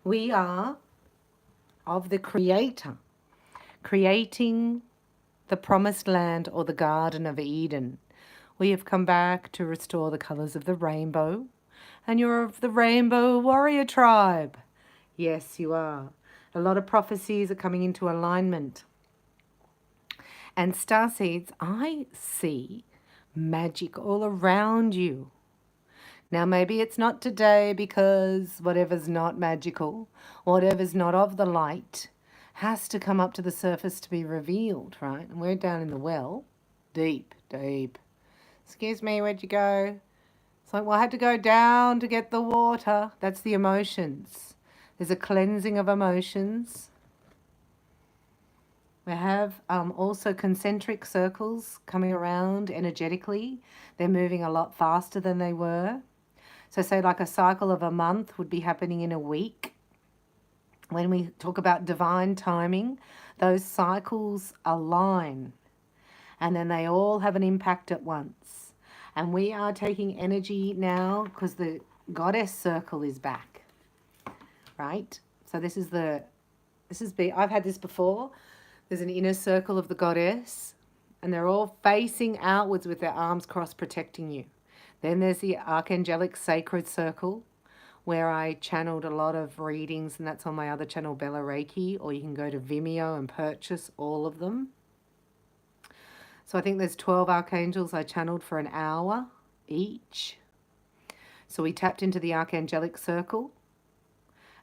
We are of the Creator, creating the promised land or the Garden of Eden. We have come back to restore the colours of the rainbow, and you're of the Rainbow Warrior Tribe. Yes, you are. A lot of prophecies are coming into alignment. And starseeds, I see magic all around you. Now, maybe it's not today because whatever's not magical, whatever's not of the light, has to come up to the surface to be revealed, right? And we're down in the well, deep, deep. Excuse me, where'd you go? It's like, well, I had to go down to get the water. That's the emotions. There's a cleansing of emotions. We have also concentric circles coming around energetically. They're moving a lot faster than they were. So say like a cycle of a month would be happening in a week. When we talk about divine timing, those cycles align and then they all have an impact at once. And we are taking energy now because the goddess circle is back, right? So I've had this before. There's an inner circle of the goddess and they're all facing outwards with their arms crossed protecting you. Then there's the archangelic sacred circle where I channeled a lot of readings, and that's on my other channel, Bella Reiki, or you can go to Vimeo and purchase all of them. So I think there's 12 archangels I channeled for an hour each. So we tapped into the archangelic circle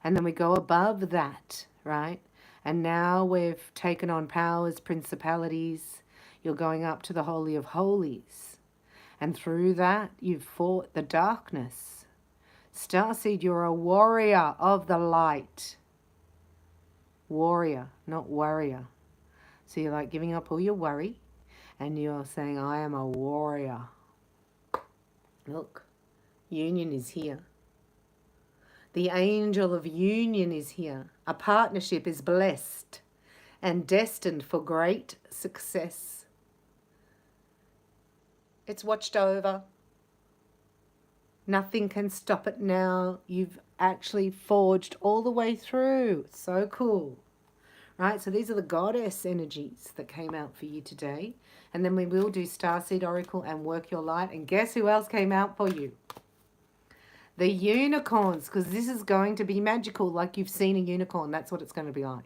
and then we go above that, right? And now we've taken on powers, principalities. You're going up to the Holy of Holies. And through that, you've fought the darkness. Starseed, you're a warrior of the light. Warrior, not warrior. So you're like giving up all your worry and you're saying, I am a warrior. Look, union is here. The angel of union is here. A partnership is blessed and destined for great success. It's watched over. Nothing can stop it now. You've actually forged all the way through. It's so cool. Right, so these are the goddess energies that came out for you today. And then we will do Starseed Oracle and Work Your Light. And guess who else came out for you? The unicorns, because this is going to be magical like you've seen a unicorn. That's what it's going to be like.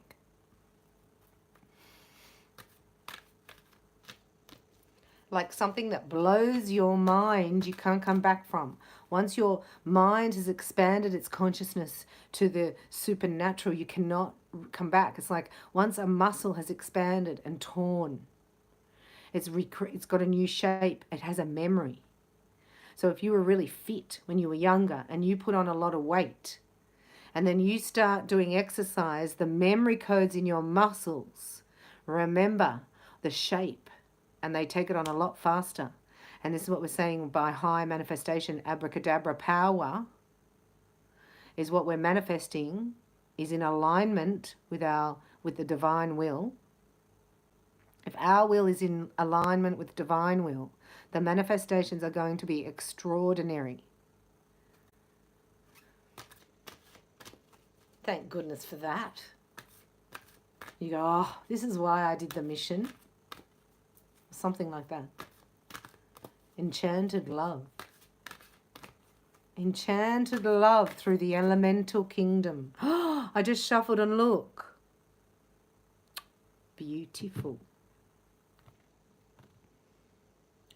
Like something that blows your mind you can't come back from. Once your mind has expanded its consciousness to the supernatural, you cannot come back. It's like once a muscle has expanded and torn, it's got a new shape. It has a memory. So if you were really fit when you were younger and you put on a lot of weight and then you start doing exercise, the memory codes in your muscles remember the shape and they take it on a lot faster. And this is what we're saying by high manifestation, abracadabra power is what we're manifesting is in alignment with the divine will. If our will is in alignment with divine will, the manifestations are going to be extraordinary. Thank goodness for that. You go, oh, this is why I did the mission. Something like that. Enchanted love. Enchanted love through the elemental kingdom. I just shuffled and look. Beautiful.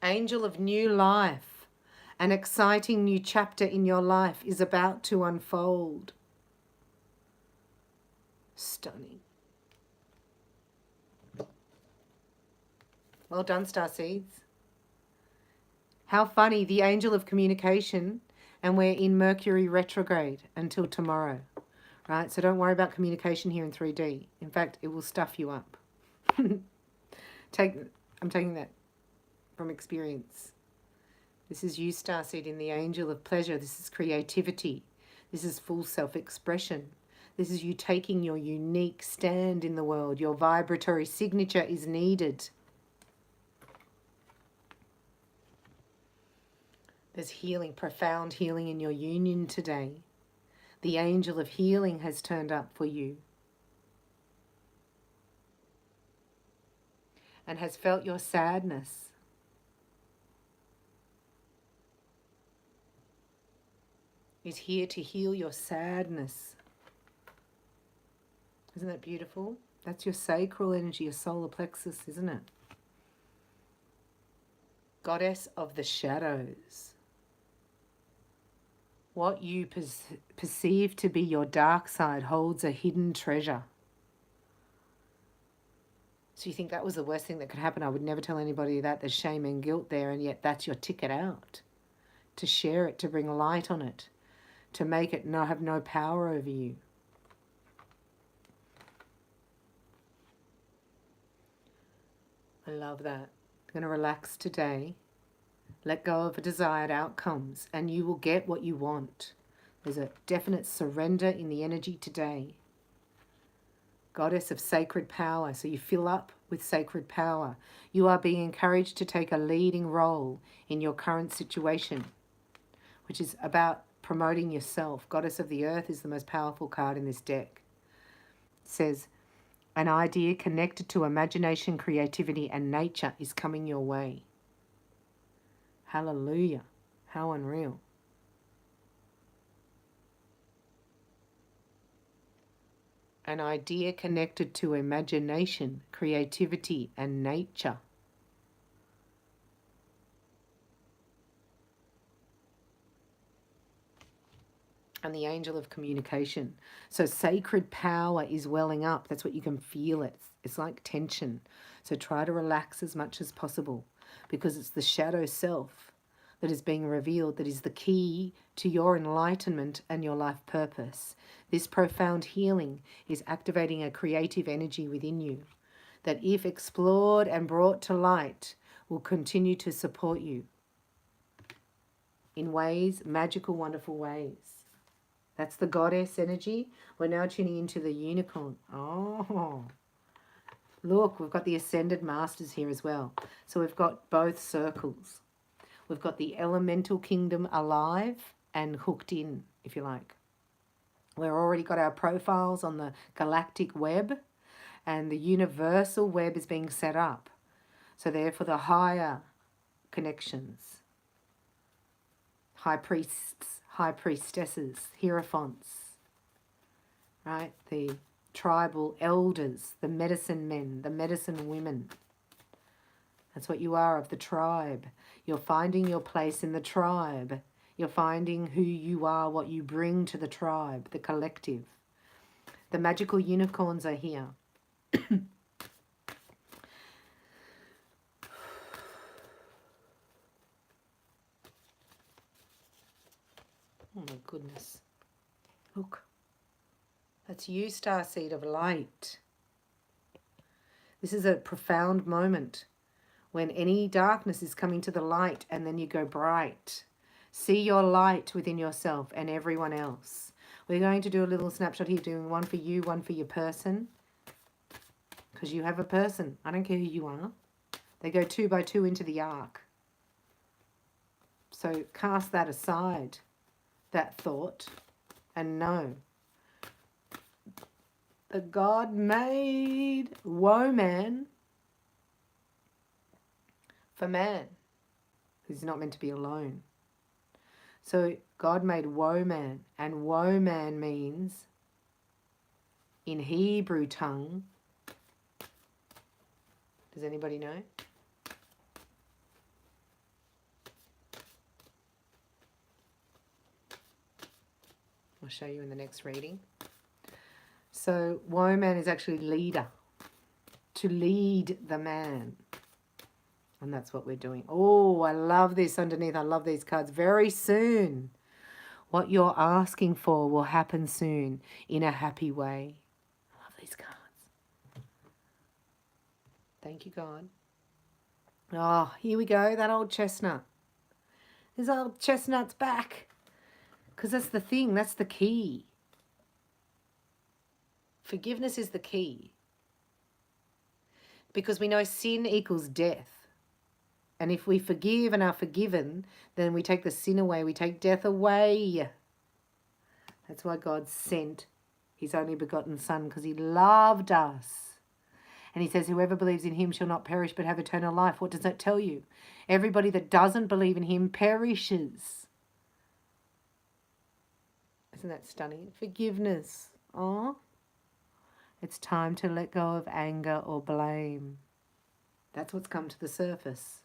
Angel of new life. An exciting new chapter in your life is about to unfold. Stunning. Well done, Starseeds. How funny, the angel of communication, and we're in Mercury retrograde until tomorrow, right? So don't worry about communication here in 3D. In fact, it will stuff you up. I'm taking that from experience. This is you, Starseed, in the angel of pleasure. This is creativity. This is full self-expression. This is you taking your unique stand in the world. Your vibratory signature is needed. There's healing, profound healing in your union today. The angel of healing has turned up for you and has felt your sadness. Is here to heal your sadness. Isn't that beautiful? That's your sacral energy, your solar plexus, isn't it? Goddess of the shadows. What you perceive to be your dark side holds a hidden treasure. So you think that was the worst thing that could happen? I would never tell anybody that. There's shame and guilt there, and yet that's your ticket out. To share it, to bring light on it, to make it have no power over you. I love that. I'm going to relax today. Let go of desired outcomes, and you will get what you want. There's a definite surrender in the energy today. Goddess of sacred power. So you fill up with sacred power. You are being encouraged to take a leading role in your current situation, which is about promoting yourself. Goddess of the earth is the most powerful card in this deck. It says, an idea connected to imagination, creativity, and nature is coming your way. Hallelujah. How unreal. An idea connected to imagination, creativity, and nature. And the angel of communication. So sacred power is welling up. That's what you can feel. It's like tension. So try to relax as much as possible, because it's the shadow self that is being revealed that is the key to your enlightenment and your life purpose. This profound healing is activating a creative energy within you that, if explored and brought to light, will continue to support you in ways, magical, wonderful ways. That's the goddess energy. We're now tuning into the unicorn. Oh, look, we've got the ascended masters here as well. So we've got both circles. We've got the elemental kingdom alive and hooked in, if you like. We've already got our profiles on the galactic web, and the universal web is being set up. So therefore the higher connections, high priests, high priestesses, hierophants, right? The tribal elders, the medicine men, the medicine women. That's what you are, of the tribe. You're finding your place in the tribe. You're finding who you are, what you bring to the tribe, the collective. The magical unicorns are here. Oh my goodness. Look. That's you, starseed of light. This is a profound moment when any darkness is coming to the light, and then you go bright. See your light within yourself and everyone else. We're going to do a little snapshot here, doing one for you, one for your person. Because you have a person. I don't care who you are. They go 2 by 2 into the ark. So cast that aside, that thought, and know that God made woman for man, who's not meant to be alone. So God made woman, and woman means, in Hebrew tongue, does anybody know? I'll show you in the next reading. So woman is actually leader, to lead the man. And that's what we're doing. Oh, I love this underneath. I love these cards. Very soon, what you're asking for will happen soon in a happy way. I love these cards. Thank you, God. Oh, here we go. That old chestnut. This old chestnut's back. Because that's the thing. That's the key. Forgiveness is the key. Because we know sin equals death. And if we forgive and are forgiven, then we take the sin away. We take death away. That's why God sent his only begotten Son, because he loved us. And he says, whoever believes in him shall not perish but have eternal life. What does that tell you? Everybody that doesn't believe in him perishes. Isn't that stunning? Forgiveness. Oh, it's time to let go of anger or blame. That's what's come to the surface,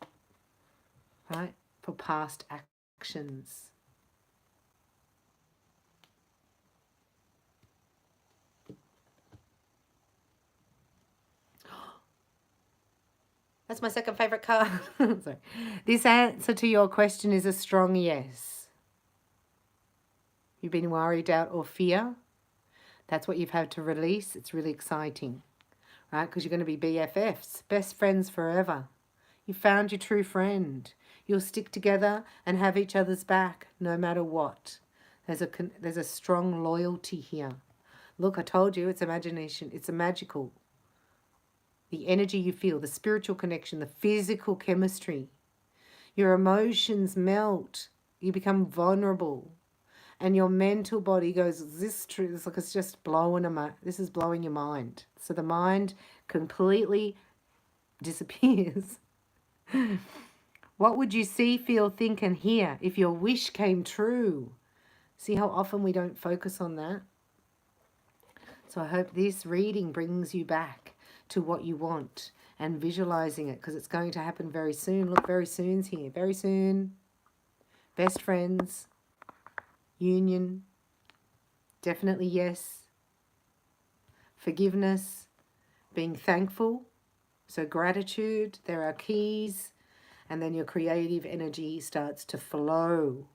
right? For past actions. That's my second favourite card. Sorry. This answer to your question is a strong yes. You've been worried, doubt, or fear. That's what you've had to release. It's really exciting, right? Because you're going to be BFFs, best friends forever. You found your true friend. You'll stick together and have each other's back no matter what. There's a strong loyalty here. Look, I told you, it's imagination. It's a magical. The energy you feel, the spiritual connection, the physical chemistry. Your emotions melt. You become vulnerable. And your mental body goes, is this true? It's like it's just blowing this is blowing your mind. So the mind completely disappears. What would you see, feel, think, and hear if your wish came true? See how often we don't focus on that? So I hope this reading brings you back to what you want and visualizing it, because it's going to happen very soon. Look, very soon's here. Very soon. Best friends. Union. Definitely yes. Forgiveness. Being thankful. So gratitude. There are keys. And then your creative energy starts to flow.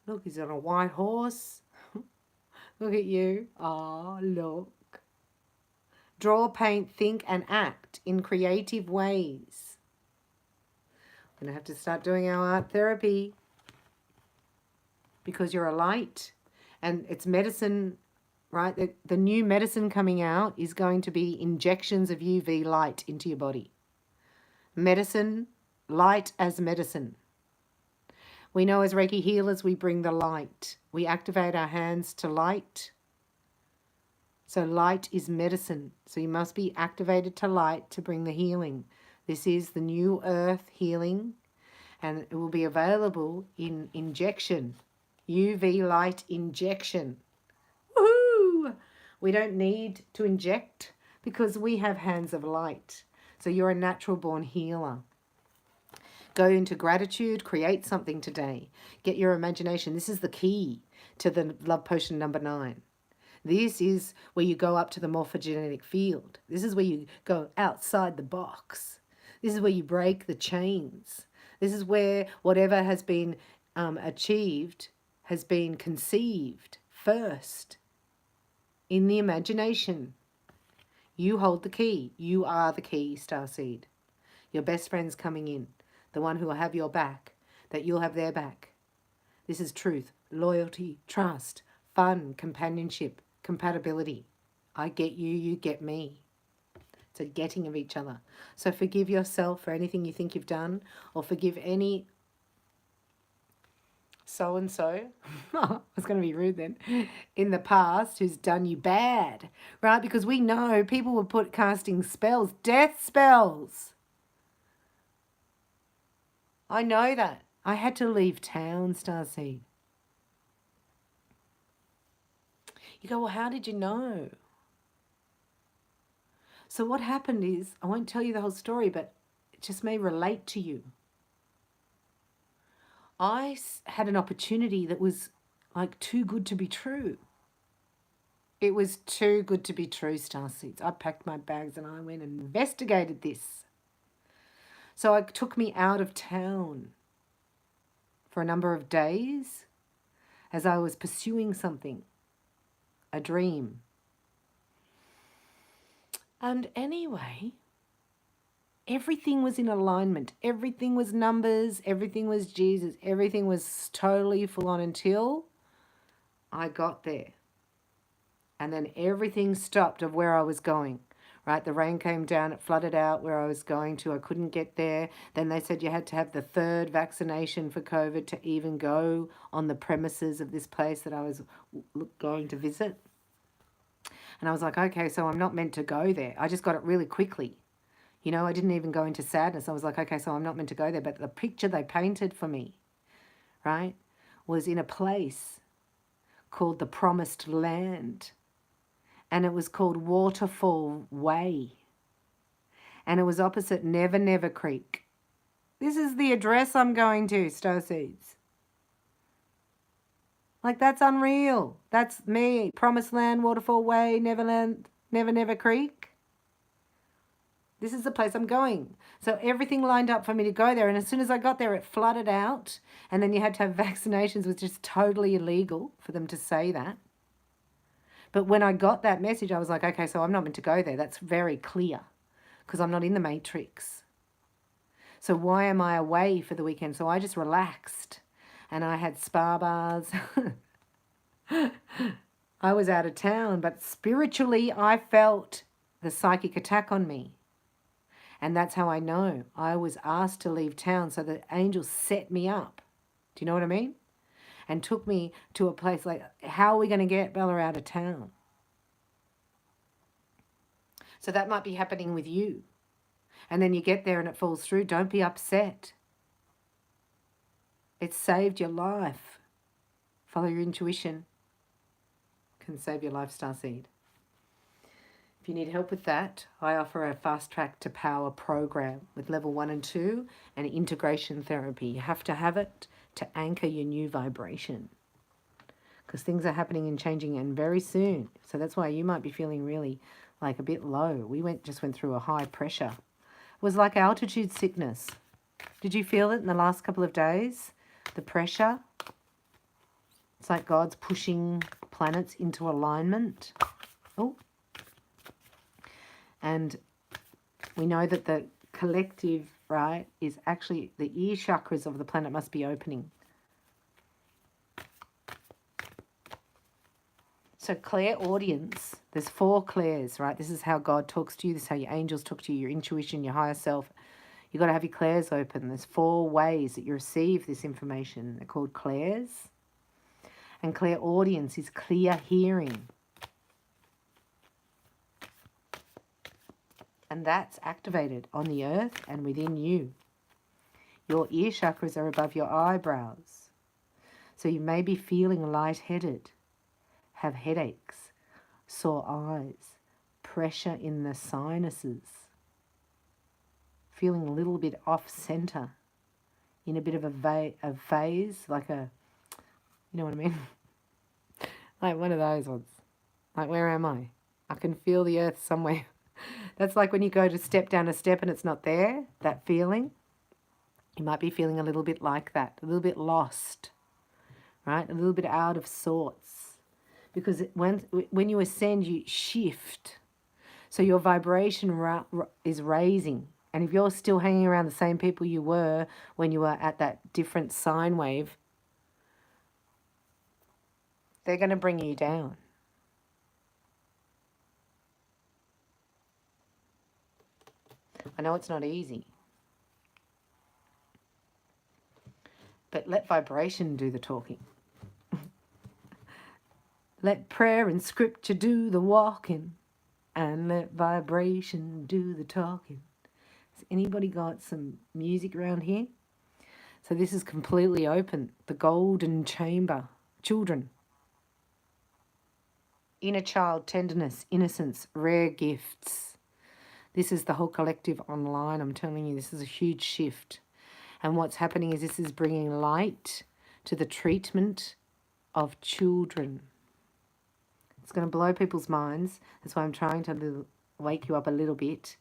Look, he's on a white horse. Look at you. Oh, look. Draw, paint, think, and act in creative ways. We're going to have to start doing our art therapy, because you're a light and it's medicine, right? The new medicine coming out is going to be injections of UV light into your body. Medicine, light as medicine. We know as Reiki healers, we bring the light. We activate our hands to light. So light is medicine. So you must be activated to light to bring the healing. This is the new earth healing, and it will be available in injection. UV light injection. Woohoo! We don't need to inject because we have hands of light. So you're a natural born healer. Go into gratitude, create something today. Get your imagination. This is the key to the love potion number 9. This is where you go up to the morphogenetic field. This is where you go outside the box. This is where you break the chains. This is where whatever has been achieved has been conceived first in the imagination. You hold the key. You are the key, Starseed. Your best friend's coming in. The one who will have your back, that you'll have their back. This is truth, loyalty, trust, fun, companionship, compatibility. I get you, you get me. It's a getting of each other. So forgive yourself for anything you think you've done, or forgive any so-and-so, I was going to be rude then, in the past who's done you bad, right? Because we know people were casting spells, death spells. I know that. I had to leave town, Starseed. You go, well, how did you know? So what happened is, I won't tell you the whole story, but it just may relate to you. I had an opportunity that was like too good to be true. It was too good to be true, Starseeds. I packed my bags and I went and investigated this. So it took me out of town for a number of days as I was pursuing something, a dream. And anyway, everything was in alignment. Everything was numbers. Everything was Jesus. Everything was totally full on until I got there. And then everything stopped of where I was going, right? The rain came down, it flooded out where I was going to. I couldn't get there. Then they said you had to have the 3rd vaccination for COVID to even go on the premises of this place that I was going to visit. And I was like, okay, so I'm not meant to go there. I just got it really quickly. You know, I didn't even go into sadness. I was like, okay, so I'm not meant to go there. But the picture they painted for me, right, was in a place called the Promised Land. And it was called Waterfall Way. And it was opposite Never Never Creek. This is the address I'm going to, Starseeds. Like, that's unreal. That's me. Promised Land, Waterfall Way, Never Never Creek. This is the place I'm going. So everything lined up for me to go there. And as soon as I got there, it flooded out. And then you had to have vaccinations, which is totally illegal for them to say that. But when I got that message, I was like, okay, so I'm not meant to go there. That's very clear because I'm not in the matrix. So why am I away for the weekend? So I just relaxed and I had spa bars. I was out of town, but spiritually I felt the psychic attack on me. And that's how I know. I was asked to leave town, so the angels set me up. Do you know what I mean? And took me to a place like, how are we going to get Bella out of town? So that might be happening with you. And then you get there and it falls through. Don't be upset. It saved your life. Follow your intuition. Can save your life, Starseed. If you need help with that, I offer a Fast Track to Power program with level 1 and 2 and integration therapy. You have to have it to anchor your new vibration because things are happening and changing and very soon. So that's why you might be feeling really like a bit low. We just went through a high pressure. It was like altitude sickness. Did you feel it in the last couple of days? The pressure? It's like God's pushing planets into alignment. Oh. And we know that the collective, right, is actually the ear chakras of the planet must be opening. So clairaudience, there's 4 clairs, right? This is how God talks to you. This is how your angels talk to you, your intuition, your higher self. You've got to have your clairs open. There's 4 ways that you receive this information. They're called clairs. And clairaudience is clear hearing. And that's activated on the earth and within you. Your ear chakras are above your eyebrows. So you may be feeling lightheaded, have headaches, sore eyes, pressure in the sinuses, feeling a little bit off center, in a bit of a phase, like a, you know what I mean? Like one of those ones. Like, where am I? I can feel the earth somewhere. That's like when you go to step down a step and it's not there, that feeling. You might be feeling a little bit like that, a little bit lost, right? A little bit out of sorts. Because when you ascend, you shift. So your vibration is raising. And if you're still hanging around the same people you were when you were at that different sine wave, they're going to bring you down. I know it's not easy. But let vibration do the talking. Let prayer and scripture do the walking. And let vibration do the talking. Has anybody got some music around here? So this is completely open. The golden chamber. Children. Inner child tenderness, innocence, rare gifts. This is the whole collective online. I'm telling you, this is a huge shift. And what's happening is this is bringing light to the treatment of children. It's going to blow people's minds. That's why I'm trying to wake you up a little bit,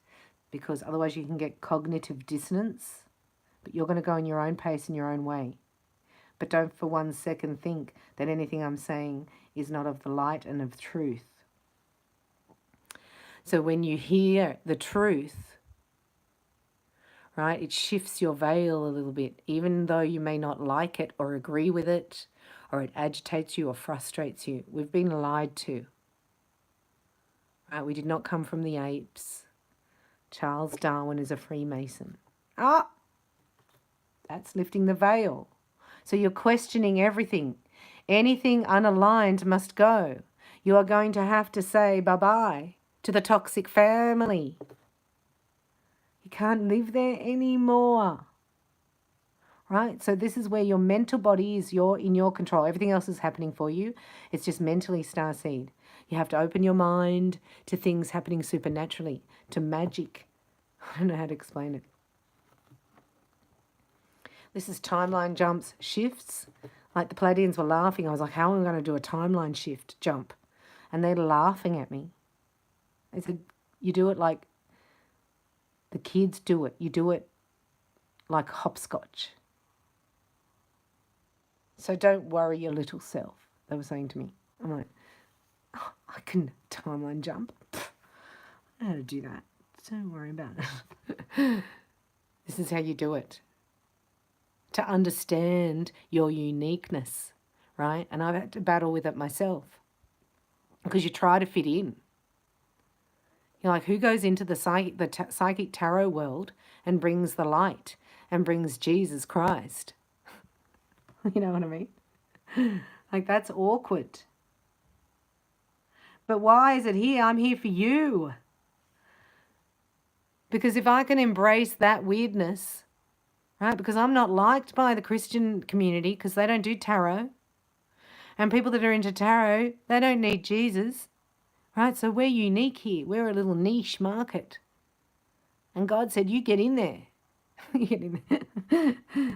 because otherwise you can get cognitive dissonance. But you're going to go in your own pace in your own way. But don't for 1 second think that anything I'm saying is not of the light and of truth. So when you hear the truth, right, it shifts your veil a little bit, even though you may not like it or agree with it, or it agitates you or frustrates you. We've been lied to, Right? We did not come from the apes. Charles Darwin is a Freemason. Ah, that's lifting the veil. So you're questioning everything. Anything unaligned must go. You are going to have to say bye-bye to the toxic family. You can't live there anymore. Right? So this is where your mental body is in your control. Everything else is happening for you. It's just mentally, starseed. You have to open your mind to things happening supernaturally, to magic. I don't know how to explain it. This is timeline jumps, shifts. Like the Palladians were laughing. I was like, how am I going to do a timeline shift jump? And they're laughing at me. They said, you do it like the kids do it. You do it like hopscotch. So don't worry your little self, they were saying to me. I'm like, oh, I can timeline jump. Pfft, I know how to do that. Don't worry about it. This is how you do it. To understand your uniqueness, right? And I've had to battle with it myself. Because you try to fit in. You're like, who goes into the psychic tarot world and brings the light and brings Jesus Christ? You know what I mean? Like, that's awkward. But why is it here? I'm here for you. Because if I can embrace that weirdness, right? Because I'm not liked by the Christian community because they don't do tarot. And people that are into tarot, they don't need Jesus, right? So we're unique here. We're a little niche market. And God said, you get in there. You get in there.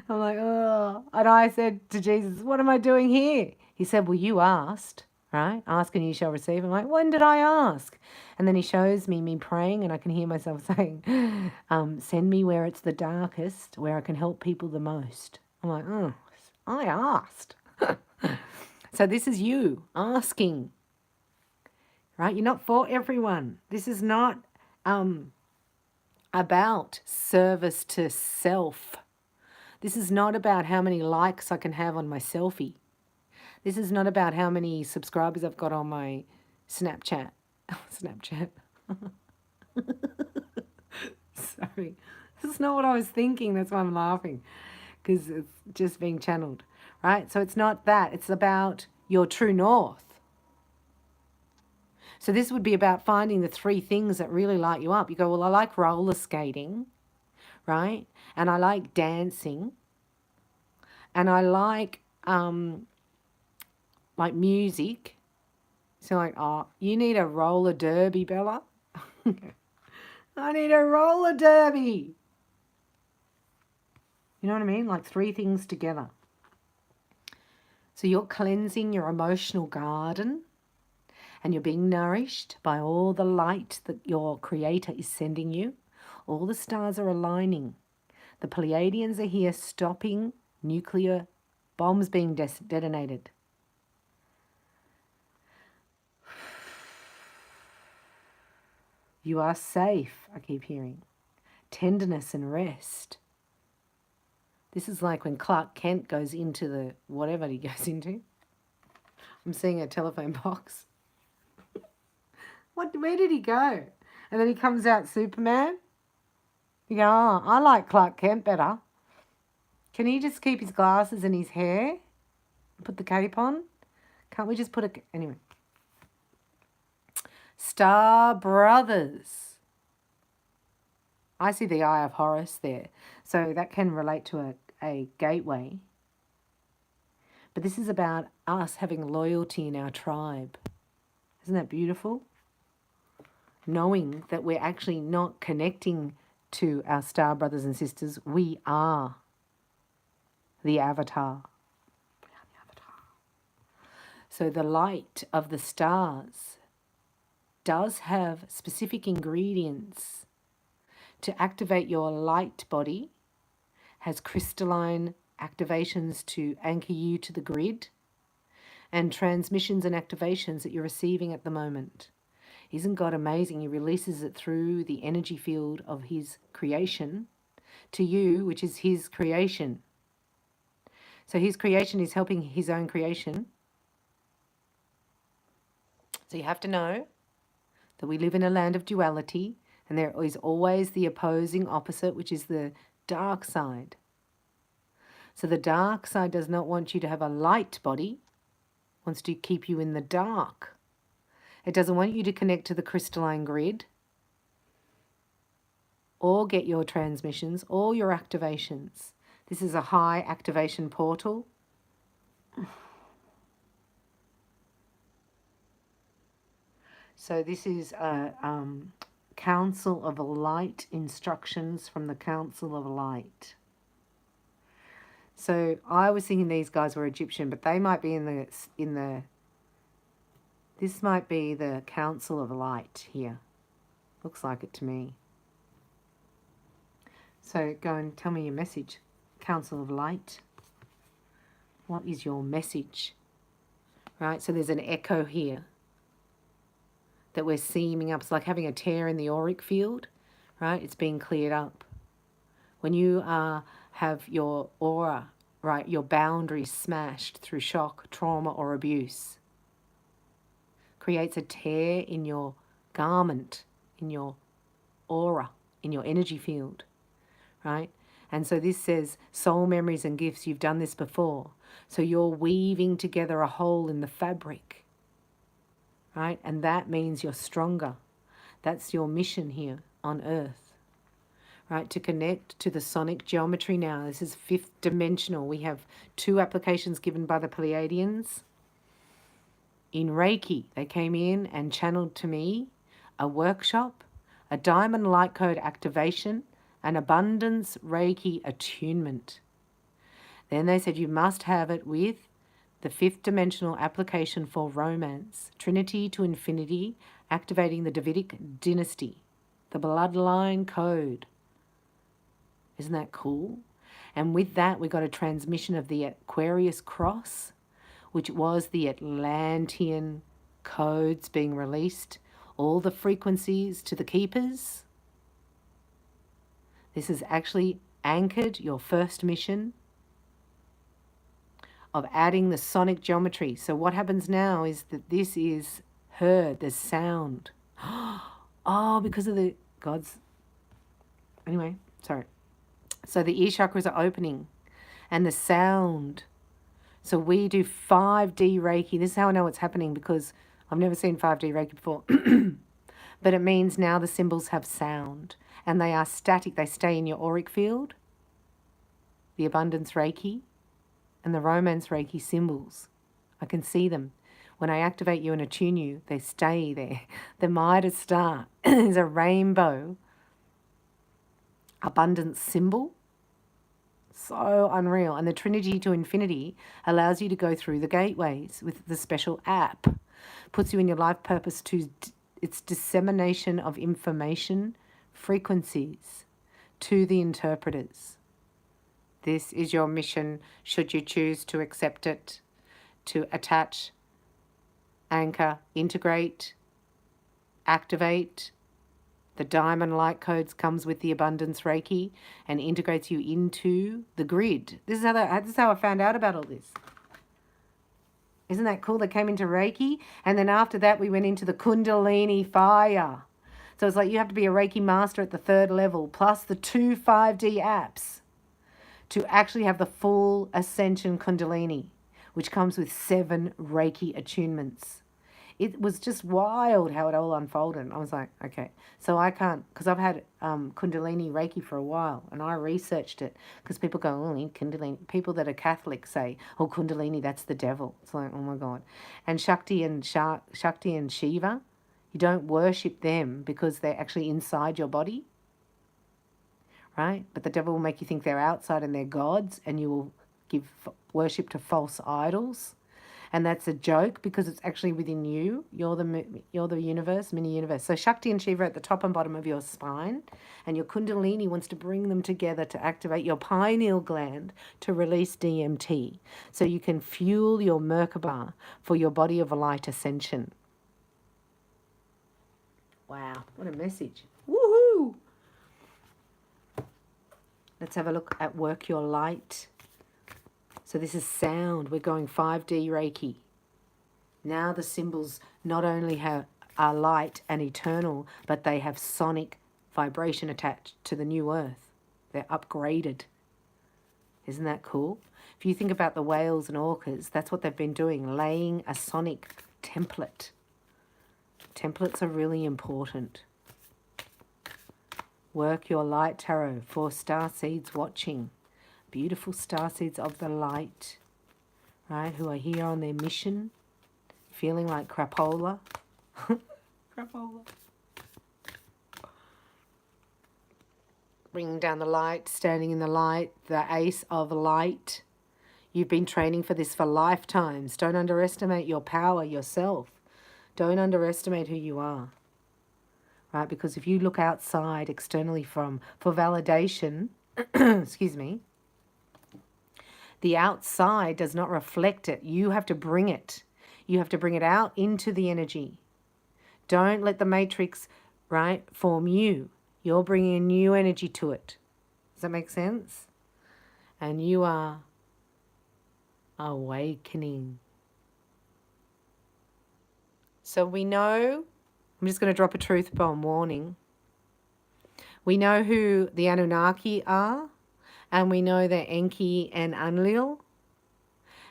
I'm like, oh. And I said to Jesus, what am I doing here? He said, well, you asked, right? Ask and you shall receive. I'm like, when did I ask? And then he shows me praying, and I can hear myself saying, send me where it's the darkest, where I can help people the most. I'm like, oh, I asked. So this is you asking, right? You're not for everyone. This is not about service to self. This is not about how many likes I can have on my selfie. This is not about how many subscribers I've got on my Snapchat. Snapchat. Sorry. This is not what I was thinking. That's why I'm laughing. Because it's just being channeled. Right? So it's not that. It's about your true north. So this would be about finding the 3 things that really light you up. You go, well, I like roller skating, right? And I like dancing. And I like music. So like, oh, you need a roller derby, Bella? I need a roller derby. You know what I mean? Like 3 things together. So you're cleansing your emotional garden. And you're being nourished by all the light that your creator is sending you. All the stars are aligning. The Pleiadians are here stopping nuclear bombs being detonated. You are safe, I keep hearing. Tenderness and rest. This is like when Clark Kent goes into the whatever he goes into. I'm seeing a telephone box. Where did he go? And then he comes out Superman. You go, oh, I like Clark Kent better. Can he just keep his glasses and his hair? Put the cape on? Can't we just put a... Anyway. Star Brothers. I see the Eye of Horus there. So that can relate to a gateway. But this is about us having loyalty in our tribe. Isn't that beautiful? Knowing that we're actually not connecting to our star brothers and sisters. We are the avatar. We are the avatar. So the light of the stars does have specific ingredients to activate your light body, has crystalline activations to anchor you to the grid, and transmissions and activations that you're receiving at the moment. Isn't God amazing? He releases it through the energy field of his creation to you, which is his creation. So his creation is helping his own creation. So you have to know that we live in a land of duality, and there is always the opposing opposite, which is the dark side. So the dark side does not want you to have a light body, wants to keep you in the dark. It doesn't want you to connect to the crystalline grid or get your transmissions or your activations. This is a high activation portal. So this is a Council of Light instructions from the Council of Light. So I was thinking these guys were Egyptian, but they might be in the this might be the Council of Light here. Looks like it to me. So go and tell me your message. Council of Light. What is your message? Right, so there's an echo here that we're seaming up. It's like having a tear in the auric field, right? It's being cleared up. When you have your aura, right, your boundaries smashed through shock, trauma, or abuse, creates a tear in your garment, in your aura, in your energy field, right? And so this says soul memories and gifts. You've done this before. So you're weaving together a hole in the fabric, right? And that means you're stronger. That's your mission here on Earth, right? To connect to the sonic geometry now. This is 5th dimensional. We have 2 applications given by the Pleiadians. In Reiki, they came in and channeled to me a workshop, a diamond light code activation, an abundance Reiki attunement. Then they said you must have it with the 5th dimensional application for romance, Trinity to Infinity, activating the Davidic dynasty, the bloodline code. Isn't that cool? And with that, we got a transmission of the Aquarius cross, which was the Atlantean codes being released, all the frequencies to the keepers. This has actually anchored your first mission of adding the sonic geometry. So what happens now is that this is heard, there's sound. Oh, because of the gods. Anyway, sorry. So the ear chakras are opening and the sound. So we do 5D Reiki. This is how I know it's happening, because I've never seen 5D Reiki before. But it means now the symbols have sound and they are static. They stay in your auric field, the abundance Reiki and the romance Reiki symbols. I can see them. When I activate you and attune you, they stay there. The Midas star is a rainbow abundance symbol. So unreal. And the Trinity to Infinity allows you to go through the gateways with the special app. Puts you in your life purpose to its dissemination of information, frequencies to the interpreters. This is your mission, should you choose to accept it, to attach, anchor, integrate, activate. The diamond light codes comes with the abundance Reiki and integrates you into the grid. This is how I found out about all this. Isn't that cool? They came into Reiki, and then after that we went into the Kundalini fire. So it's like you have to be a Reiki master at the 3rd level, plus the 2 5D apps to actually have the full Ascension Kundalini, which comes with 7 Reiki attunements. It was just wild how it all unfolded. I was like, okay, so I can't, because I've had Kundalini Reiki for a while, and I researched it, because people go, oh, Kundalini. People that are Catholic say, oh, Kundalini, that's the devil. It's like, oh my God. And Shakti and Shiva, you don't worship them because they're actually inside your body, right? But the devil will make you think they're outside and they're gods, and you will give worship to false idols. And that's a joke, because it's actually within you. You're the universe, mini universe. So Shakti and Shiva are at the top and bottom of your spine, and your Kundalini wants to bring them together to activate your pineal gland to release DMT, so you can fuel your Merkaba for your body of light ascension. Wow, what a message. Woohoo! Let's have a look at Work Your Light. So this is sound. We're going 5D Reiki. Now the symbols not only are light and eternal, but they have sonic vibration attached to the new earth. They're upgraded. Isn't that cool? If you think about the whales and orcas, that's what they've been doing, laying a sonic template. Templates are really important. Work your light tarot for star seeds watching. Beautiful star seeds of the light, right? Who are here on their mission, feeling like crapola. Crapola. Bringing down the light, standing in the light, the ace of light. You've been training for this for lifetimes. Don't underestimate your power yourself. Don't underestimate who you are. Right? Because if you look outside externally for validation, excuse me, the outside does not reflect it. You have to bring it. You have to bring it out into the energy. Don't let the matrix, right, form you. You're bringing a new energy to it. Does that make sense? And you are awakening. So we know, I'm just going to drop a truth bomb warning. We know who the Anunnaki are, and we know they're Enki and Enlil,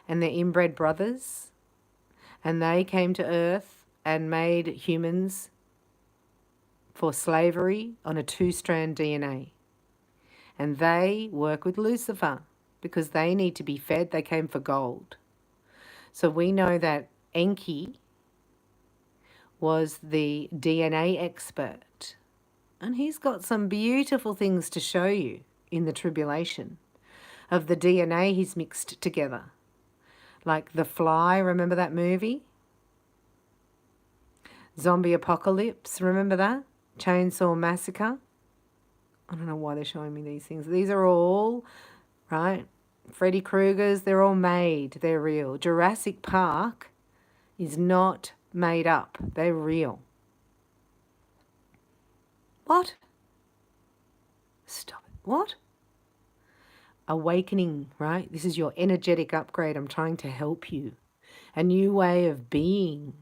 and they're inbred brothers, and they came to Earth and made humans for slavery on a 2-strand DNA. And they work with Lucifer because they need to be fed. They came for gold. So we know that Enki was the DNA expert. And he's got some beautiful things to show you in the tribulation of the DNA he's mixed together. Like The Fly, remember that movie? Zombie Apocalypse, remember that? Chainsaw Massacre. I don't know why they're showing me these things. These are all, right? Freddy Krueger's, they're all made. They're real. Jurassic Park is not made up. They're real. What? Stop it. What? Awakening, right? This is your energetic upgrade. I'm trying to help you. A new way of being.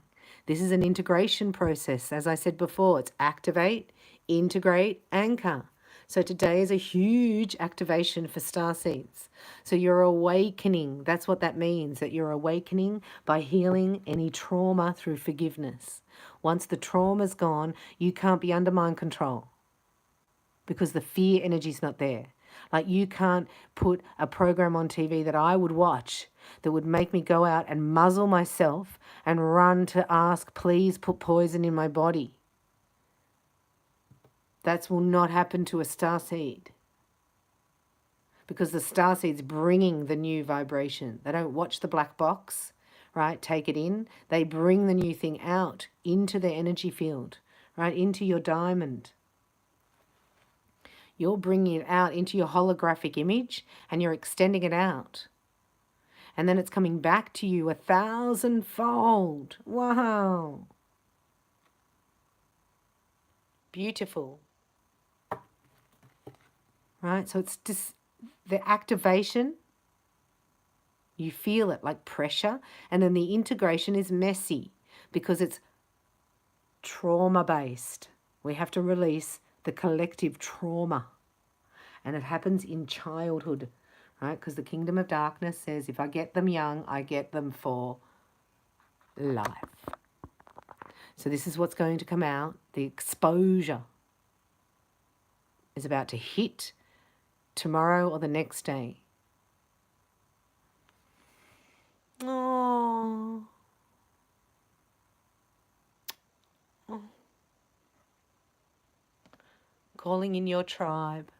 This is an integration process. As I said before, it's activate, integrate, anchor. So today is a huge activation for starseeds. So you're awakening. That's what that means, that you're awakening by healing any trauma through forgiveness. Once the trauma's gone, you can't be under mind control because the fear energy's not there. Like you can't put a program on TV that I would watch that would make me go out and muzzle myself and run to ask, please put poison in my body. That will not happen to a starseed because the starseed's bringing the new vibration. They don't watch the black box, right? Take it in. They bring the new thing out into the energy field, right? Into your diamond. You're bringing it out into your holographic image and you're extending it out. And then it's coming back to you 1,000-fold. Wow. Beautiful. Right? So it's just the activation. You feel it like pressure. And then the integration is messy because it's trauma-based. We have to release the collective trauma. And it happens in childhood, right? Because the kingdom of darkness says, if I get them young, I get them for life. So this is what's going to come out. The exposure is about to hit tomorrow or the next day. Oh. Calling in your tribe.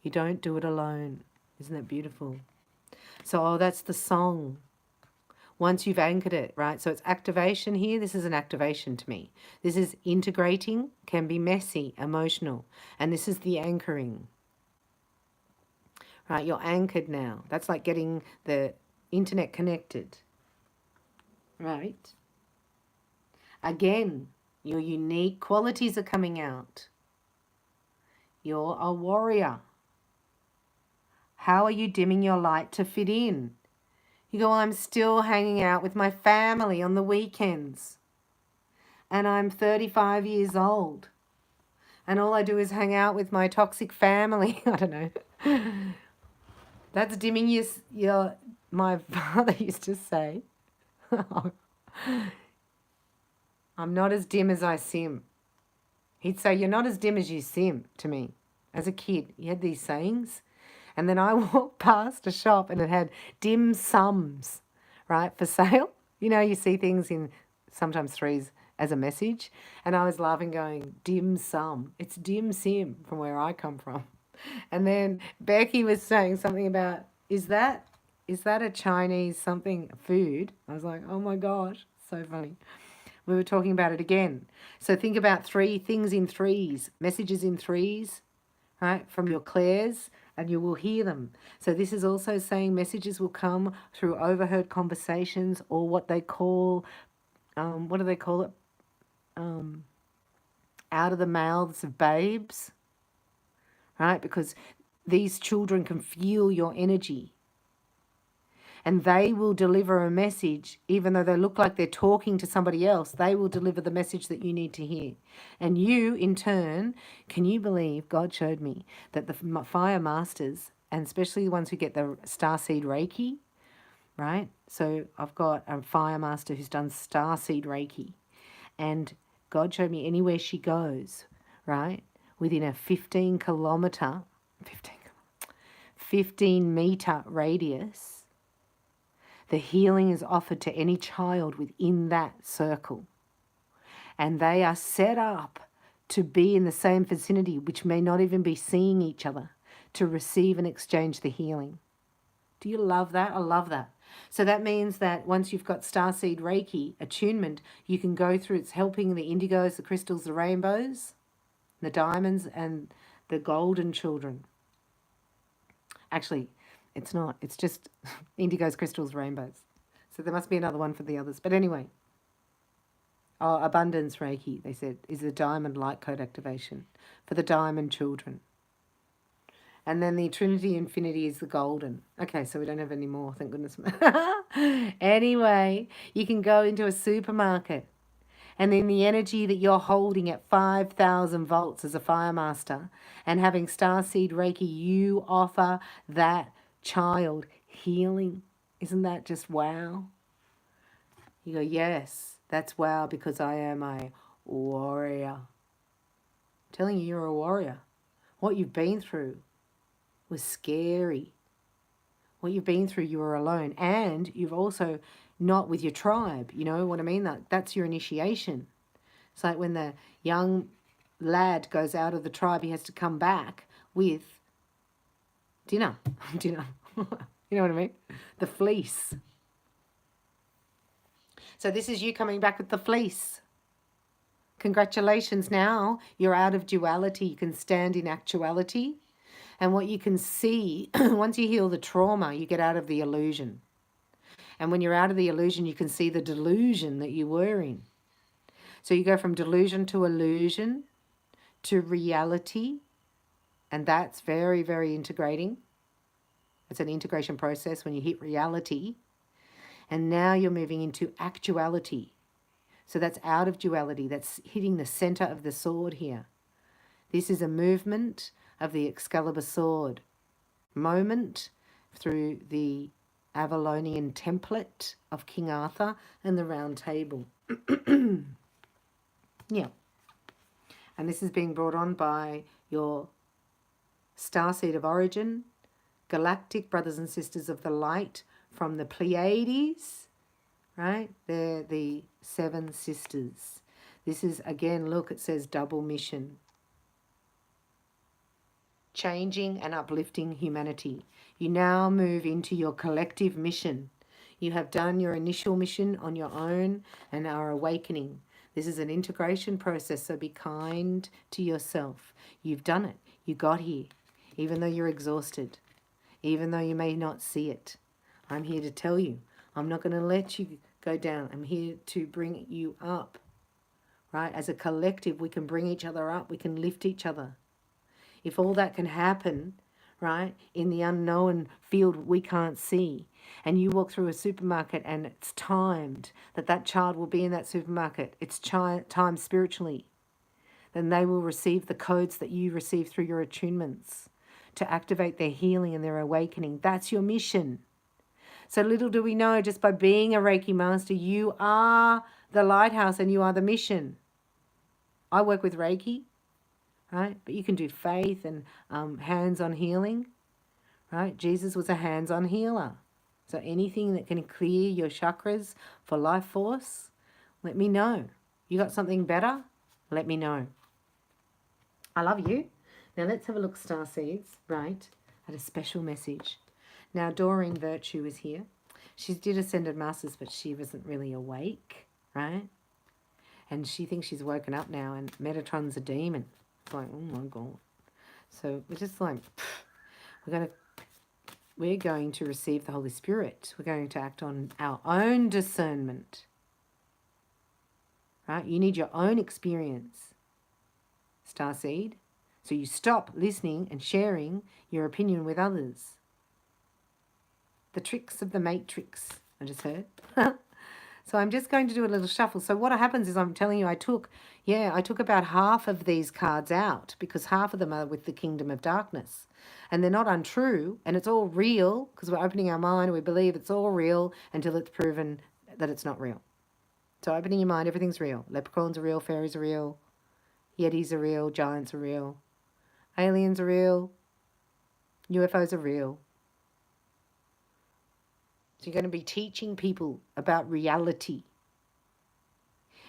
You don't do it alone. Isn't that beautiful? So, that's the song. Once you've anchored it, right? So it's activation here. This is an activation to me. This is integrating, can be messy, emotional. And this is the anchoring. Right? You're anchored now. That's like getting the internet connected. Right? Again, your unique qualities are coming out. You're a warrior. How are you dimming your light to fit in? You go, I'm still hanging out with my family on the weekends. and I'm 35 years old. And all I do is hang out with my toxic family. I don't know. That's dimming your my father used to say, I'm not as dim as I seem. He'd say, you're not as dim as you seem to me. As a kid, he had these sayings. And then I walked past a shop and it had dim sums, right, for sale. You know, you see things in sometimes threes as a message. And I was laughing going, dim sum. It's dim sim from where I come from. And then Becky was saying something about, is that a Chinese something food? I was like, oh my gosh, so funny. We were talking about it again. So think about 3 things in threes, messages in threes, right, from your clairs, and you will hear them. So this is also saying messages will come through overheard conversations, or what they call, what do they call it? Out of the mouths of babes, right? Because these children can feel your energy. And they will deliver a message, even though they look like they're talking to somebody else, they will deliver the message that you need to hear. And you, in turn, can you believe, God showed me, that the fire masters, and especially the ones who get the starseed Reiki, right? So I've got a fire master who's done starseed Reiki. And God showed me anywhere she goes, right, within a 15 meter radius, the healing is offered to any child within that circle. And they are set up to be in the same vicinity, which may not even be seeing each other, to receive and exchange the healing. Do you love that? I love that. So that means that once you've got starseed Reiki attunement, you can go through, it's helping the indigos, the crystals, the rainbows, the diamonds, and the golden children. Actually, it's not. It's just indigos, crystals, rainbows. So there must be another one for the others. But anyway. Oh, abundance Reiki, they said, is the diamond light code activation for the diamond children. And then the Trinity Infinity is the golden. Okay, so we don't have any more, thank goodness. Anyway, you can go into a supermarket, and then the energy that you're holding at 5,000 volts as a fire master and having starseed Reiki, you offer that child healing. Isn't that just wow? You go, yes, that's wow, because I am a warrior. I'm telling you, you're a warrior. What you've been through was scary. What you've been through, you were alone. And you've also not with your tribe. You know what I mean? That's your initiation. It's like when the young lad goes out of the tribe, he has to come back with dinner. Dinner. You know what I mean? The fleece. So this is you coming back with the fleece. Congratulations, now you're out of duality. You can stand in actuality. And what you can see, once you heal the trauma, you get out of the illusion. And when you're out of the illusion, you can see the delusion that you were in. So you go from delusion to illusion to reality. And that's very, very integrating. It's an integration process when you hit reality. And now you're moving into actuality. So that's out of duality. That's hitting the center of the sword here. This is a movement of the Excalibur sword moment through the Avalonian template of King Arthur and the Round Table. Yeah. And this is being brought on by your starseed of origin, galactic brothers and sisters of the light from the Pleiades, right? They're the 7 sisters. This is, again, look, it says double mission. Changing and uplifting humanity. You now move into your collective mission. You have done your initial mission on your own and are awakening. This is an integration process, so be kind to yourself. You've done it. You got here, even though you're exhausted, even though you may not see it. I'm here to tell you, I'm not going to let you go down. I'm here to bring you up, right? As a collective, we can bring each other up. We can lift each other. If all that can happen, right? In the unknown field we can't see. And you walk through a supermarket and it's timed that that child will be in that supermarket. It's timed spiritually. Then they will receive the codes that you receive through your attunements to activate their healing and their awakening. That's your mission. So little do we know, just by being a Reiki master, you are the lighthouse and you are the mission. I work with Reiki, right? But you can do faith and hands-on healing, right? Jesus was a hands-on healer. So anything that can clear your chakras for life force, let me know. You got something better? Let me know. I love you. Now let's have a look, starseeds, right? At a special message. Now Doreen Virtue is here. She did Ascended Masters, but she wasn't really awake, right? And she thinks she's woken up now, and Metatron's a demon. It's like, oh my God. So we're just like, we're going to receive the Holy Spirit. We're going to act on our own discernment, right? You need your own experience, starseed. So you stop listening and sharing your opinion with others. The tricks of the matrix, I just heard. So I'm just going to do a little shuffle. So what happens is, I'm telling you, I took about half of these cards out because half of them are with the kingdom of darkness. And they're not untrue, and it's all real because we're opening our mind. We believe it's all real until it's proven that it's not real. So opening your mind, everything's real. Leprechauns are real, fairies are real, yetis are real, giants are real, aliens are real, UFOs are real. So you're going to be teaching people about reality.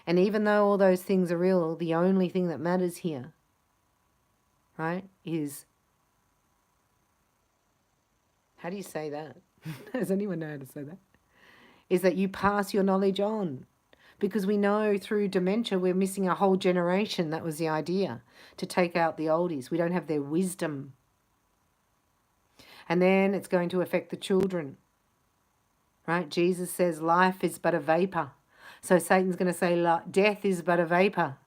And even though all those things are real, the only thing that matters here, right, is, how do you say that? Does anyone know how to say that? Is that you pass your knowledge on. Because we know through dementia we're missing a whole generation. That was the idea, to take out the oldies. We don't have their wisdom. And then it's going to affect the children. Right? Jesus says life is but a vapor. So Satan's going to say death is but a vapor.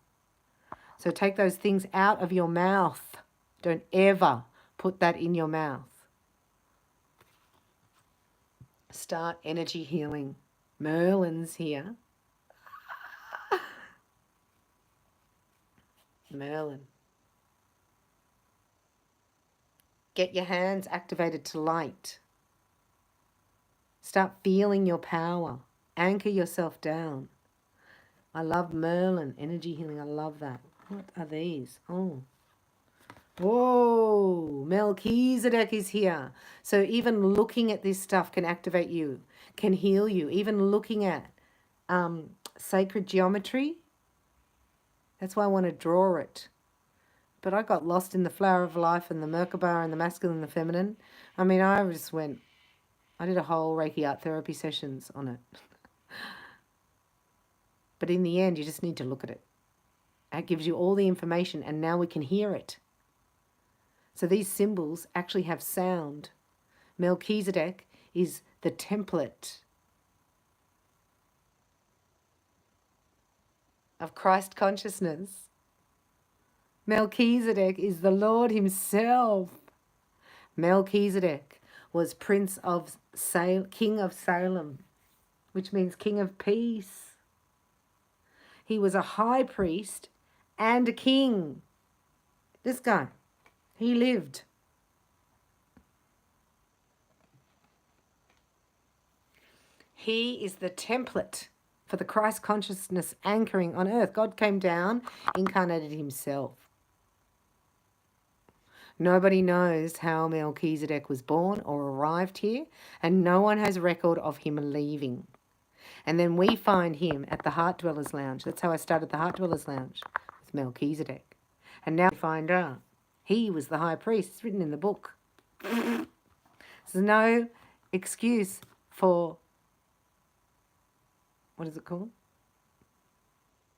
So take those things out of your mouth. Don't ever put that in your mouth. Start energy healing. Merlin's here. Merlin. Get your hands activated to light. Start feeling your power. Anchor yourself down. I love Merlin. Energy healing. I love that. What are these? Oh. Whoa. Melchizedek is here. So even looking at this stuff can activate you, can heal you. Even looking at sacred geometry. That's why I want to draw it. But I got lost in the flower of life and the Merkaba and the masculine and the feminine. I mean, I did a whole Reiki art therapy sessions on it. But in the end, you just need to look at it. It gives you all the information, and now we can hear it. So these symbols actually have sound. Melchizedek is the template of Christ consciousness. Melchizedek is the Lord himself. Melchizedek was King of Salem, which means King of Peace. He was a high priest and a king. This guy, he lived. He is the template for the Christ consciousness anchoring on earth. God came down, incarnated himself. Nobody knows how Melchizedek was born or arrived here, and no one has record of him leaving. And then we find him at the Heart Dwellers Lounge. That's how I started the Heart Dwellers Lounge, with Melchizedek. And now we find out he was the high priest. It's written in the book. There's no excuse for, what is it called?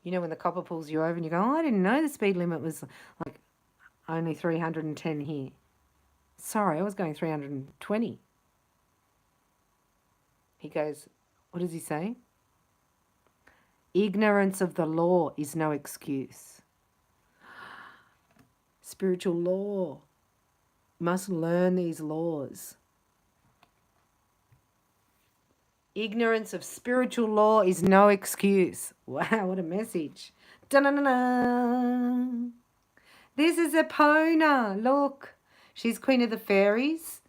You know when the copper pulls you over and you go, oh, I didn't know the speed limit was like only 310 here. Sorry, I was going 320. He goes, what does he say? Ignorance of the law is no excuse. Spiritual law. You must learn these laws. Ignorance of spiritual law is no excuse. Wow, what a message. Dun-dun-dun-dun. This is Epona. Look, she's queen of the fairies.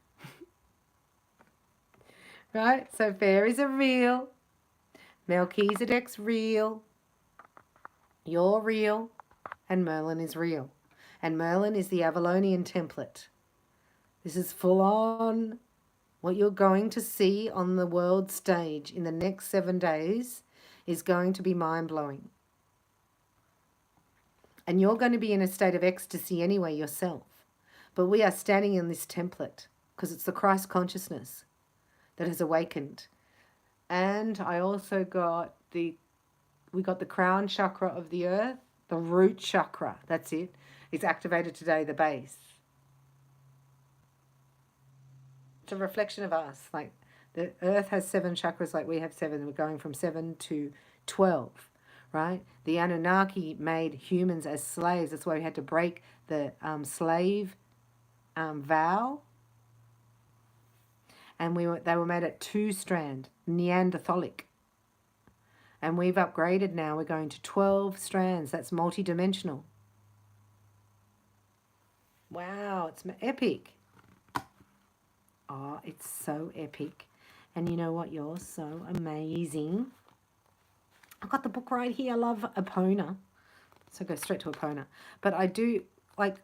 Right? So fairies are real. Melchizedek's real. You're real. And Merlin is real. And Merlin is the Avalonian template. This is full on. What you're going to see on the world stage in the next 7 days is going to be mind-blowing. And you're going to be in a state of ecstasy anyway yourself. But we are standing in this template because it's the Christ consciousness that has awakened. And I also got we got the crown chakra of the earth, the root chakra, that's it. It's activated today, the base. It's a reflection of us. Like the earth has 7 chakras like we have 7. We're going from 7 to 12, right? The Anunnaki made humans as slaves. That's why we had to break the slave vow. And they were made at 2-strand, Neanderthalic. And we've upgraded now. We're going to 12 strands. That's multi-dimensional. Wow, it's epic. Oh, it's so epic. And you know what? You're so amazing. I've got the book right here. I love Epona. So go straight to Epona. But I do, like,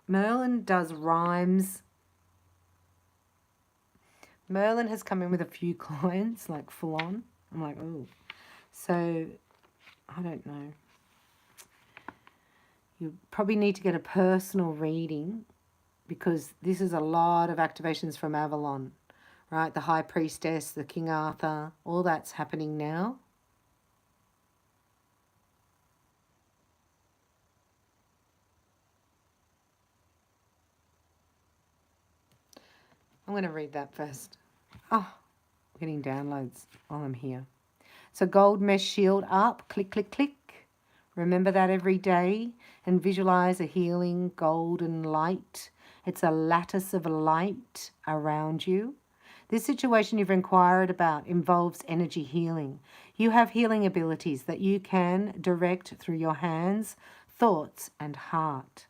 Merlin does rhymes. Merlin has come in with a few clients, like full on. I'm like, oh. So, I don't know. You probably need to get a personal reading because this is a lot of activations from Avalon, right? The High Priestess, the King Arthur, all that's happening now. I'm going to read that first. Oh, getting downloads while I'm here. So gold mesh shield up, click, click, click. Remember that every day and visualize a healing golden light. It's a lattice of light around you. This situation you've inquired about involves energy healing. You have healing abilities that you can direct through your hands, thoughts, and heart.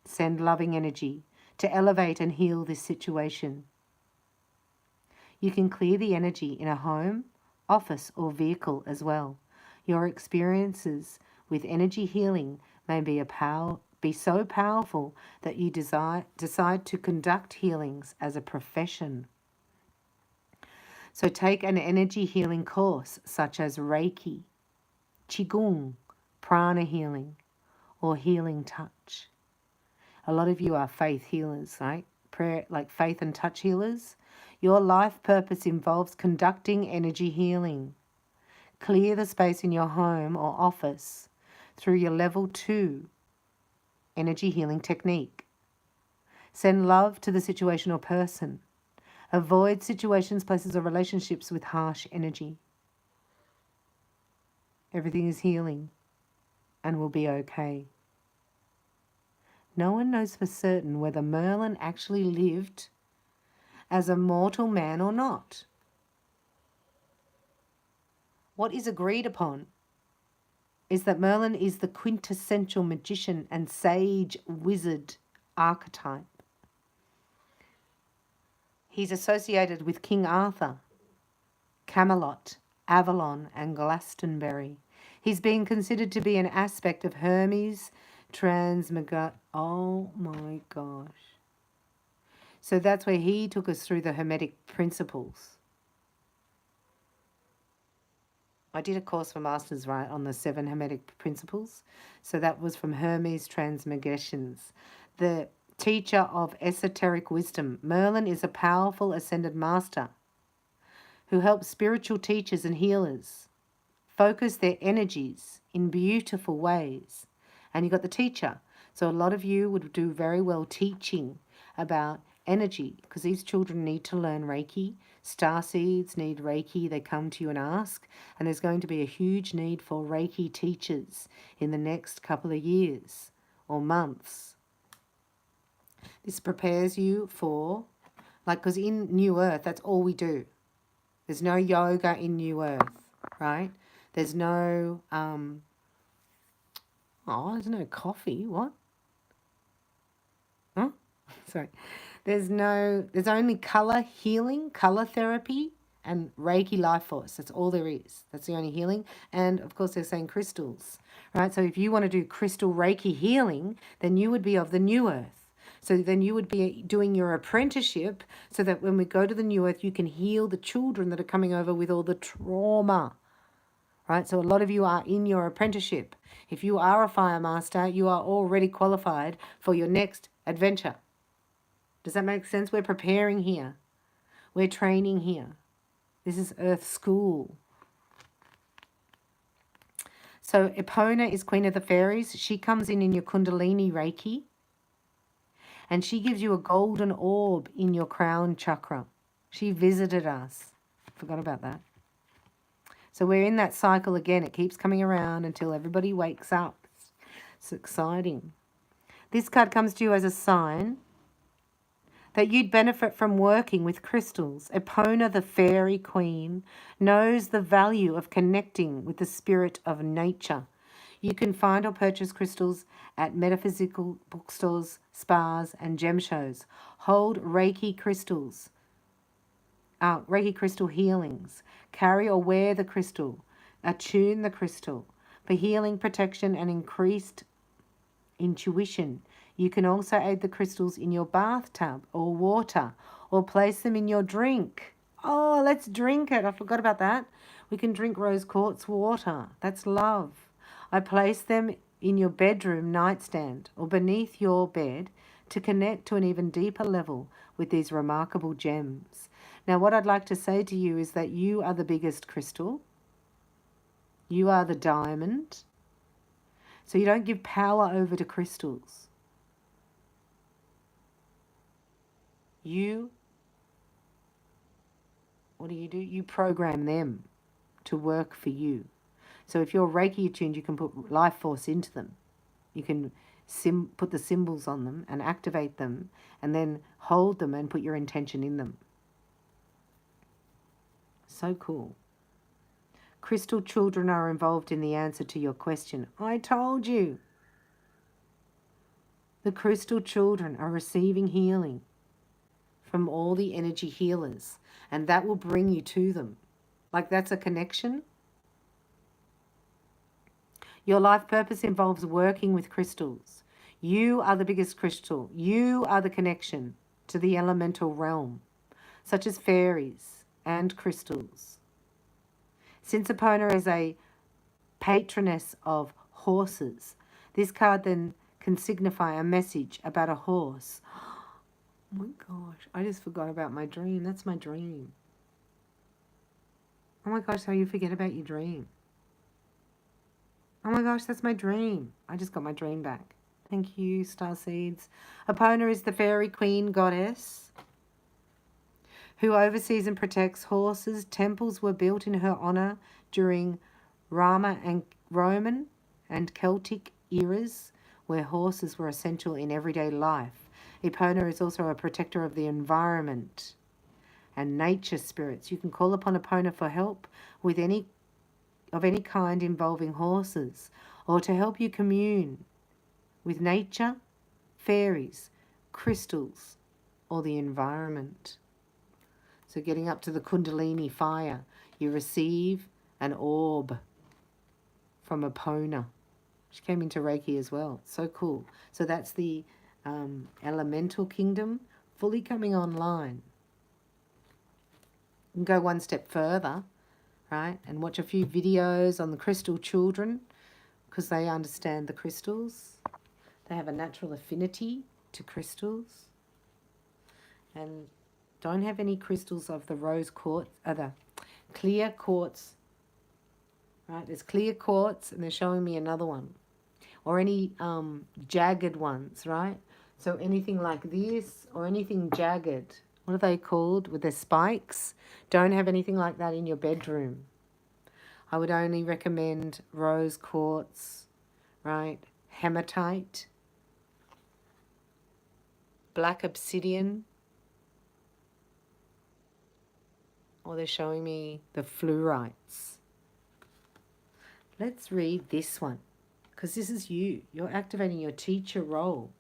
Send loving energy to elevate and heal this situation. You can clear the energy in a home, office, or vehicle as well. Your experiences with energy healing may be so powerful that you decide to conduct healings as a profession. So take an energy healing course such as Reiki, Qigong, prana healing, or healing touch. A lot of you are faith healers, right? Prayer, like faith and touch healers. Your life purpose involves conducting energy healing. Clear the space in your home or office through your level 2 energy healing technique. Send love to the situation or person. Avoid situations, places, or relationships with harsh energy. Everything is healing and will be okay. No one knows for certain whether Merlin actually lived as a mortal man or not. What is agreed upon is that Merlin is the quintessential magician and sage wizard archetype. He's associated with King Arthur, Camelot, Avalon, and Glastonbury. He's being considered to be an aspect of Hermes Transmigrat. Oh my gosh. So that's where he took us through the Hermetic principles. I did a course for Masters, right, on the 7 Hermetic principles. So that was from Hermes Transmigrations. The teacher of esoteric wisdom. Merlin is a powerful ascended master who helps spiritual teachers and healers focus their energies in beautiful ways. And you got the teacher. So a lot of you would do very well teaching about energy because these children need to learn Reiki. Starseeds need Reiki. They come to you and ask. And there's going to be a huge need for Reiki teachers in the next couple of years or months. This prepares you for, like, because in New Earth, that's all we do. There's no yoga in New Earth, right? There's no, there's no coffee. What? Huh? Sorry. There's only color healing, color therapy, and Reiki life force. That's all there is. That's the only healing. And of course, they're saying crystals, right? So if you want to do crystal Reiki healing, then you would be of the New Earth. So then you would be doing your apprenticeship so that when we go to the New Earth, you can heal the children that are coming over with all the trauma, right? So a lot of you are in your apprenticeship. If you are a fire master, you are already qualified for your next adventure. Does that make sense? We're preparing here. We're training here. This is Earth School. So Epona is Queen of the Fairies. She comes in your Kundalini Reiki. And she gives you a golden orb in your crown chakra. She visited us. Forgot about that. So we're in that cycle again. It keeps coming around until everybody wakes up. It's exciting. This card comes to you as a sign that you'd benefit from working with crystals. Epona, the fairy queen, knows the value of connecting with the spirit of nature. You can find or purchase crystals at metaphysical bookstores, spas, and gem shows. Hold Reiki crystals, Reiki crystal healings. Carry or wear the crystal. Attune the crystal for healing, protection, and increased intuition. You can also add the crystals in your bathtub or water, or place them in your drink. Oh, let's drink it. I forgot about that. We can drink rose quartz water. That's love. I place them in your bedroom nightstand or beneath your bed to connect to an even deeper level with these remarkable gems. Now, what I'd like to say to you is that you are the biggest crystal. You are the diamond. So you don't give power over to crystals. What do? You program them to work for you. So if you're Reiki attuned, you can put life force into them. You can put the symbols on them and activate them, and then hold them and put your intention in them. So cool. Crystal children are involved in the answer to your question. I told you. The crystal children are receiving healing from all the energy healers, and that will bring you to them. Like, that's a connection. Your life purpose involves working with crystals. You are the biggest crystal. You are the connection to the elemental realm, such as fairies and crystals. Since Epona is a patroness of horses, this card then can signify a message about a horse. Oh my gosh, I just forgot about my dream. That's my dream. Oh my gosh, so you forget about your dream. Oh my gosh, that's my dream. I just got my dream back. Thank you, Starseeds. Epona is the fairy queen goddess who oversees and protects horses. Temples were built in her honor during Roman and Celtic eras, where horses were essential in everyday life. Epona is also a protector of the environment and nature spirits. You can call upon Epona for help with any kind involving horses, or to help you commune with nature, fairies, crystals, or the environment. So getting up to the Kundalini fire, you receive an orb from Epona. She came into Reiki as well. So cool. So that's the elemental kingdom fully coming online. You can go one step further, right, and watch a few videos on the crystal children, because they understand the crystals. They have a natural affinity to crystals, and don't have any crystals of the rose quartz, the clear quartz, right? There's clear quartz, and they're showing me another one, or any jagged ones, right? So anything like this or anything jagged, what are they called, with their spikes? Don't have anything like that in your bedroom. I would only recommend rose quartz, right? Hematite. black obsidian, or they're showing me the fluorites. Let's read this one, because this is you. You're activating your teacher role.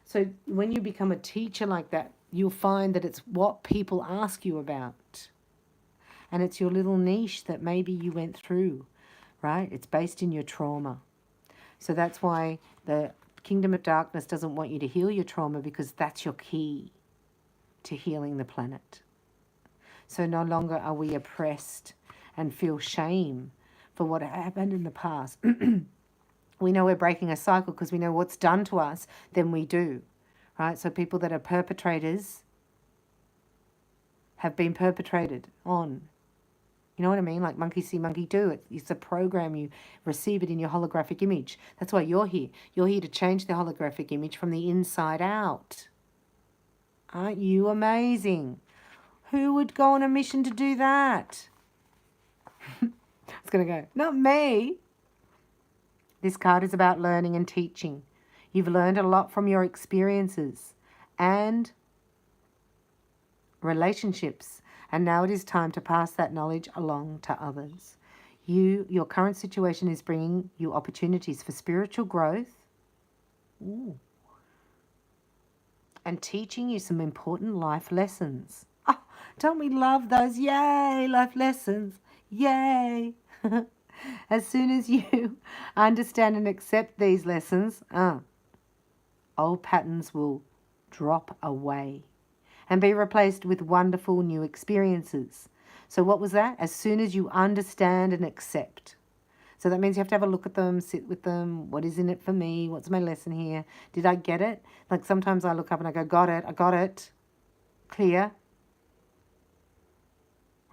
So when you become a teacher like that, you'll find that it's what people ask you about. And it's your little niche that maybe you went through, right? It's based in your trauma. So that's why the Kingdom of Darkness doesn't want you to heal your trauma, because that's your key to healing the planet. So no longer are we oppressed and feel shame for what happened in the past. We know we're breaking a cycle because we know what's done to us, then we do, right? So people that are perpetrators have been perpetrated on. You know what I mean? Like monkey see, monkey do. It's a program. You receive it in your holographic image. That's why you're here. You're here to change the holographic image from the inside out. Aren't you amazing? Who would go on a mission to do that? It's going to go, not me. This card is about learning and teaching. You've learned a lot from your experiences and relationships, and now it is time to pass that knowledge along to others. Your current situation is bringing you opportunities for spiritual growth. Ooh. And teaching you some important life lessons. Oh, don't we love those? Yay, life lessons. Yay. As soon as you understand and accept these lessons, old patterns will drop away and be replaced with wonderful new experiences. So what was that? As soon as you understand and accept. So that means you have to have a look at them, sit with them. What is in it for me? What's my lesson here? Did I get it? Like sometimes I look up and I go, got it, I got it. Clear.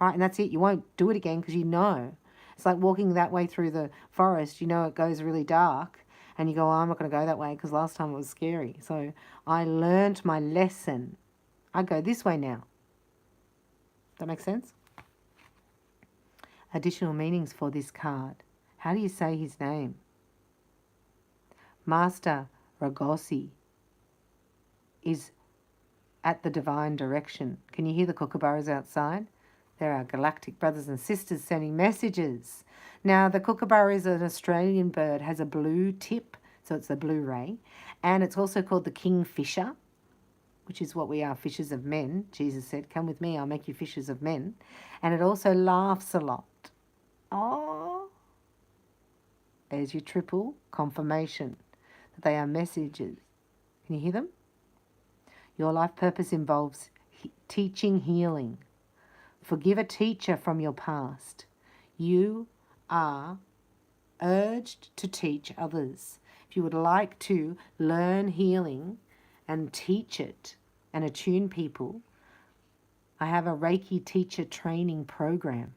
Right, and that's it. You won't do it again because you know. It's like walking that way through the forest. You know it goes really dark. And you go, oh, I'm not going to go that way because last time it was scary. So I learned my lesson. I go this way now. That makes sense? Additional meanings for this card. How do you say his name? Master Ragosi is at the divine direction. Can you hear the kookaburras outside? There are galactic brothers and sisters sending messages. Now, the kookaburra is an Australian bird, has a blue tip, so it's a blue ray, and it's also called the kingfisher, which is what we are, fishers of men. Jesus said, come with me, I'll make you fishers of men. And it also laughs a lot. Oh, there's your triple confirmation that they are messages. Can you hear them? Your life purpose involves teaching healing. Forgive a teacher from your past. You are urged to teach others. If you would like to learn healing and teach it and attune people, I have a Reiki teacher training program.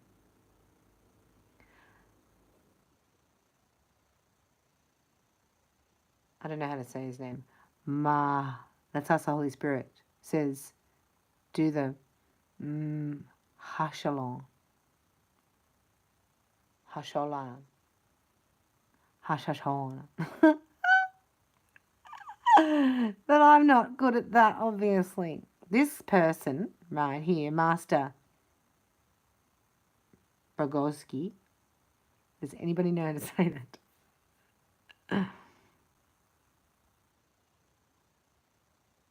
I don't know how to say his name. That's us, the Holy Spirit, says, do the Hashalon. Hasholan. Hashashon. But I'm not good at that, obviously. This person right here, Master Bogoski, does anybody know how to say that?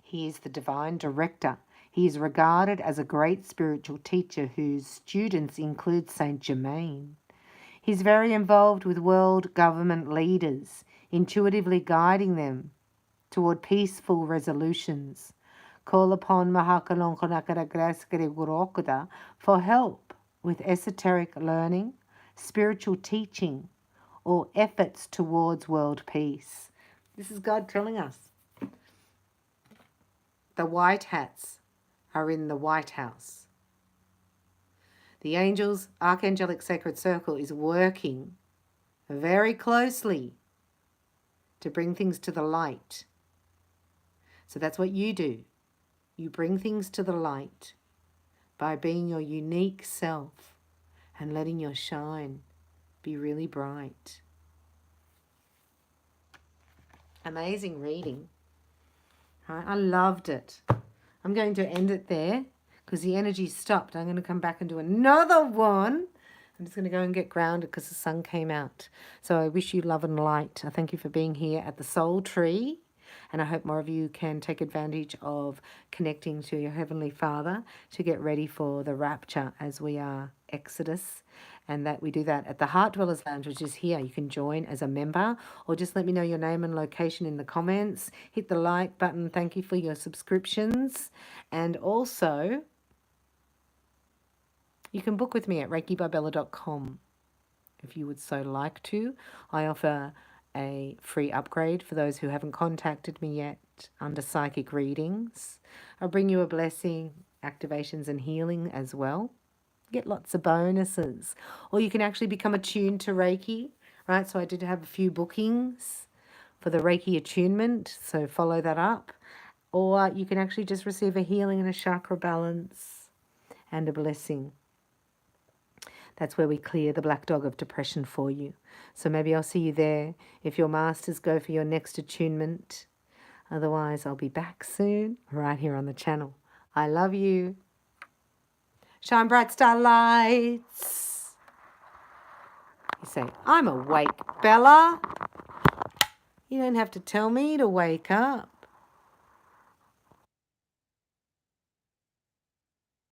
He is the divine director. He is regarded as a great spiritual teacher whose students include Saint Germain. He's very involved with world government leaders, intuitively guiding them toward peaceful resolutions. Call upon Mahakalonkonakaragraskarigurokuda for help with esoteric learning, spiritual teaching, or efforts towards world peace. This is God telling us. The white hats are in the White House. The angels' archangelic sacred circle is working very closely to bring things to the light. So that's what you do. You bring things to the light by being your unique self and letting your shine be really bright. Amazing reading. Right? I loved it. I'm going to end it there because the energy stopped. I'm going to come back and do another one. I'm just going to go and get grounded because the sun came out. So I wish you love and light. I thank you for being here at the Soul Tree. And I hope more of you can take advantage of connecting to your Heavenly Father to get ready for the rapture as we are Exodus. And that we do that at the Heart Dwellers Lounge, which is here. You can join as a member or just let me know your name and location in the comments. Hit the like button. Thank you for your subscriptions. And also, you can book with me at reikibybella.com if you would so like to. I offer a free upgrade for those who haven't contacted me yet under psychic readings. I'll bring you a blessing, activations and healing as well. Get lots of bonuses. Or you can actually become attuned to Reiki, right? So I did have a few bookings for the Reiki attunement, so follow that up. Or you can actually just receive a healing and a chakra balance and a blessing. That's where we clear the black dog of depression for you. So maybe I'll see you there. If your masters, go for your next attunement. Otherwise, I'll be back soon, right here on the channel. I love you. Shine bright starlights. You say, I'm awake, Bella. You don't have to tell me to wake up.